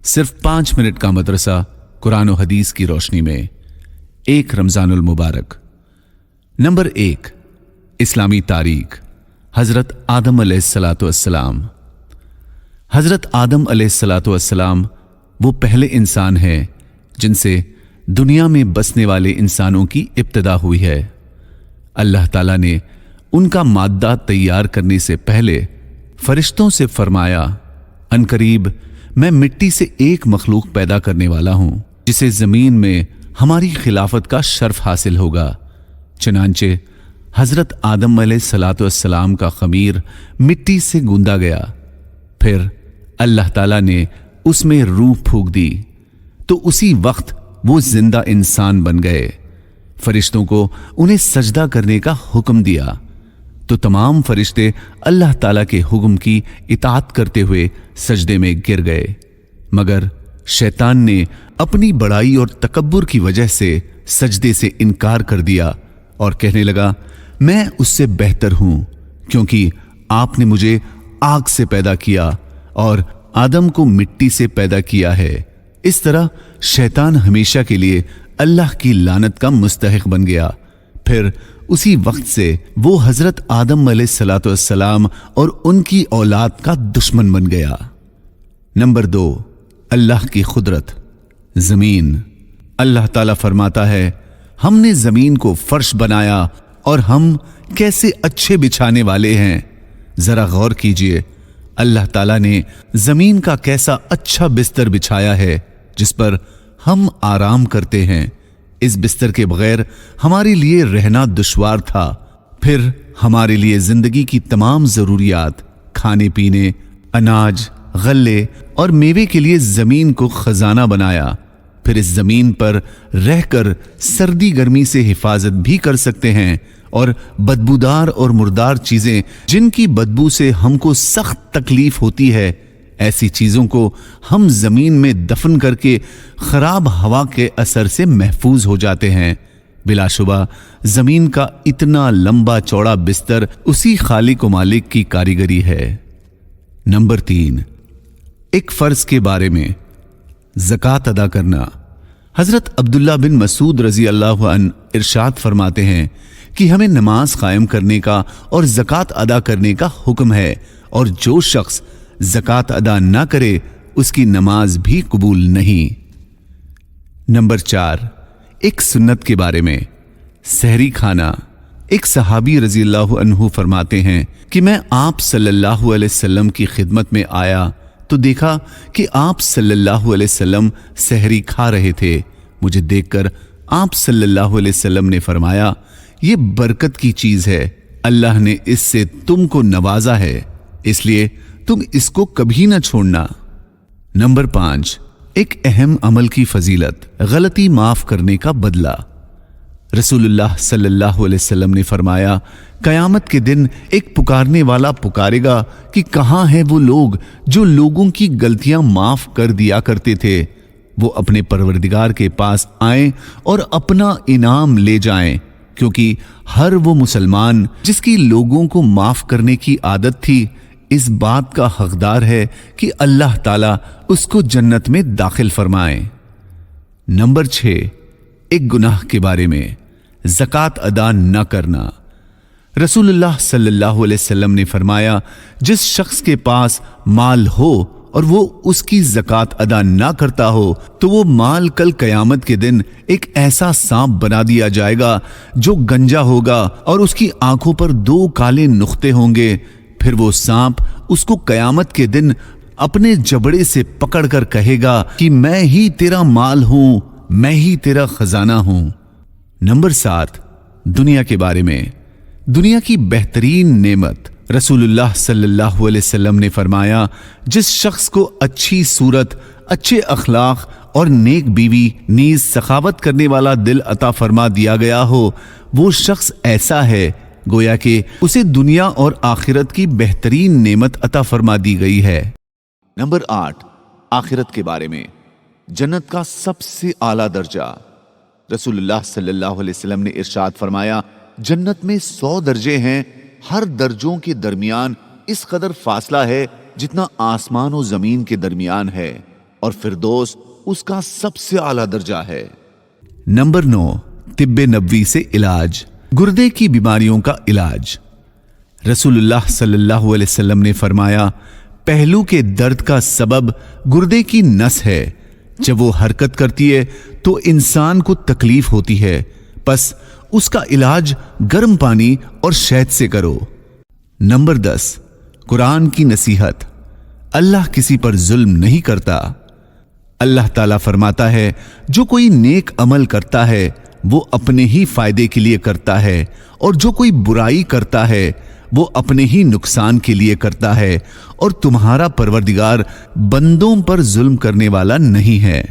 सिर्फ 5 मिनट का मदरसा कुरान और हदीस की रोशनी में। 1 रमजानुल मुबारक। नंबर 1, इस्लामी तारीख। हजरत आदम अलैहिस्सलाम। हजरत आदम अलैहिस्सलाम वो पहले इंसान हैं जिनसे दुनिया में बसने वाले इंसानों की इब्तिदा हुई है। अल्लाह ताला ने उनका माद्दा तैयार करने से पहले फरिश्तों से फरमाया, अनकरीब मैं मिट्टी से एक मखलूक पैदा करने वाला हूं जिसे जमीन में हमारी खिलाफत का शर्फ हासिल होगा। चनांचे हजरत आदम अलैहिस्सलाम का खमीर मिट्टी से गूंदा गया, फिर अल्लाह ताला ने उसमें रूह फूंक दी तो उसी वक्त वो जिंदा इंसान बन गए। फरिश्तों को उन्हें सजदा करने का हुक्म दिया तो तमाम फरिश्ते अल्लाह ताला के हुक्म की इताअत करते हुए सजदे में गिर गए, मगर शैतान ने अपनी बड़ाई और तकब्बुर की वजह से सजदे से इनकार कर दिया और कहने लगा, मैं उससे बेहतर हूं क्योंकि आपने मुझे आग से पैदा किया और आदम को मिट्टी से पैदा किया है। इस तरह शैतान हमेशा के लिए अल्लाह की लानत का मुस्तहिक बन गया। फिर उसी वक्त से वो हजरत आदम अलैहिस्सलाम और उनकी औलाद का दुश्मन बन गया। नंबर 2, अल्लाह की खुदरत। जमीन। अल्लाह ताला फरमाता है, हमने जमीन को फर्श बनाया और हम कैसे अच्छे बिछाने वाले हैं। जरा गौर कीजिए, अल्लाह ताला ने जमीन का कैसा अच्छा बिस्तर बिछाया है जिस पर हम आराम करते हैं। इस बिस्तर के बगैर हमारे लिए रहना दुश्वार था। फिर हमारे लिए जिंदगी की तमाम जरूरियात, खाने पीने, अनाज, गल्ले और मेवे के लिए जमीन को खजाना बनाया। फिर इस जमीन पर रहकर सर्दी गर्मी से हिफाजत भी कर सकते हैं और बदबूदार और मुर्दार चीजें जिनकी बदबू से हमको सख्त तकलीफ होती है, ऐसी चीजों को हम जमीन में दफन करके खराब हवा के असर से महफूज हो जाते हैं। बिलाशुबा जमीन का इतना लंबा चौड़ा बिस्तर उसी खालिक व मालिक की कारीगरी है। नंबर 3, एक फर्ज के बारे में। ज़कात अदा करना। हजरत अब्दुल्ला बिन मसूद रजी अल्लाह अन्हु इरशाद फरमाते हैं कि हमें नमाज कायम करने का और ज़कात अदा करने का हुक्म है, और जो शख्स ज़कात अदा ना करे उसकी नमाज भी कबूल नहीं। नंबर 4, एक सुन्नत के बारे में। सहरी खाना। एक सहाबी रजी अल्लाह अन्हु फरमाते हैं कि मैं आप सल्लल्लाहु अलैहि वसल्लम की खिदमत में आया तो देखा कि आप सल्लल्लाहु अलैहि वसल्लम सहरी खा रहे थे। मुझे देखकर आप सल्लल्लाहु अलैहि वसल्लम ने फरमाया, ये बरकत की चीज है, अल्लाह ने इससे तुमको नवाजा है, इसलिए तुम इसको कभी ना छोड़ना। नंबर 5, एक अहम अमल की फजीलत। गलती माफ करने का बदला। रसूलुल्लाह सल्लल्लाहु अलैहि वसल्लम ने फरमाया, कयामत के दिन एक पुकारने वाला पुकारेगा कि कहां हैं वो लोग जो लोगों की गलतियां माफ कर दिया करते थे। वो अपने परवरदिगार के पास आएं और अपना इनाम ले जाएं, क्योंकि हर वो मुसलमान जिसकी लोगों को माफ करने की आदत थी इस बात का हकदार है कि अल्लाह ताला उसको जन्नत में दाखिल फरमाए। नंबर 6, एक गुनाह के बारे में। ज़कात अदा न करना। रसूलुल्लाह सल्लल्लाहु अलैहि वसल्लम ने फरमाया, जिस शख्स के पास माल हो और वो उसकी ज़कात अदा ना करता हो तो वो माल कल कयामत के दिन एक ऐसा सांप बना दिया जाएगा जो गंजा होगा और उसकी आंखों पर 2 काले नुक्ते होंगे। फिर वो सांप उसको कयामत के दिन अपने जबड़े से पकड़कर कहेगा कि मैं ही तेरा माल हूं, मैं ही तेरा खजाना हूं। नंबर 7, दुनिया के बारे में। दुनिया की बेहतरीन नेमत। रसूलुल्लाह सल्लल्लाहु अलैहि वसल्लम ने फरमाया, जिस शख्स को अच्छी सूरत, अच्छे अखलाक और नेक बीवी नीज सखावत करने वाला दिल अता फरमा दिया गया हो, वो शख्स ऐसा है गोया कि उसे दुनिया और आखिरत की बेहतरीन नेमत अता फरमा दी गई है। नंबर 8, आखिरत के बारे में। जन्नत का सबसे आला दर्जा। रसूलुल्लाह सल्लल्लाहु अलैहि वसल्लम ने इरशाद फरमाया, जन्नत में 100 दर्जे हैं, हर दर्जों के दरमियान इस कदर फासला है जितना आसमान और जमीन के दरमियान है, اور فردوس اس کا سب سے اعلیٰ درجہ ہے۔ نمبر 9، طب نبوی سے علاج، گردے کی بیماریوں کا علاج۔ رسول اللہ صلی اللہ علیہ وسلم نے فرمایا، پہلو کے درد کا سبب گردے کی نس ہے، جب وہ حرکت کرتی ہے تو انسان کو تکلیف ہوتی ہے، پس اس کا علاج گرم پانی اور شہد سے کرو۔ نمبر 10، قرآن کی نصیحت، اللہ کسی پر ظلم نہیں کرتا۔ اللہ تعالیٰ فرماتا ہے، جو کوئی نیک عمل کرتا ہے وہ اپنے ہی فائدے کے لیے کرتا ہے، اور جو کوئی برائی کرتا ہے وہ اپنے ہی نقصان کے لیے کرتا ہے، اور تمہارا پروردگار بندوں پر ظلم کرنے والا نہیں ہے۔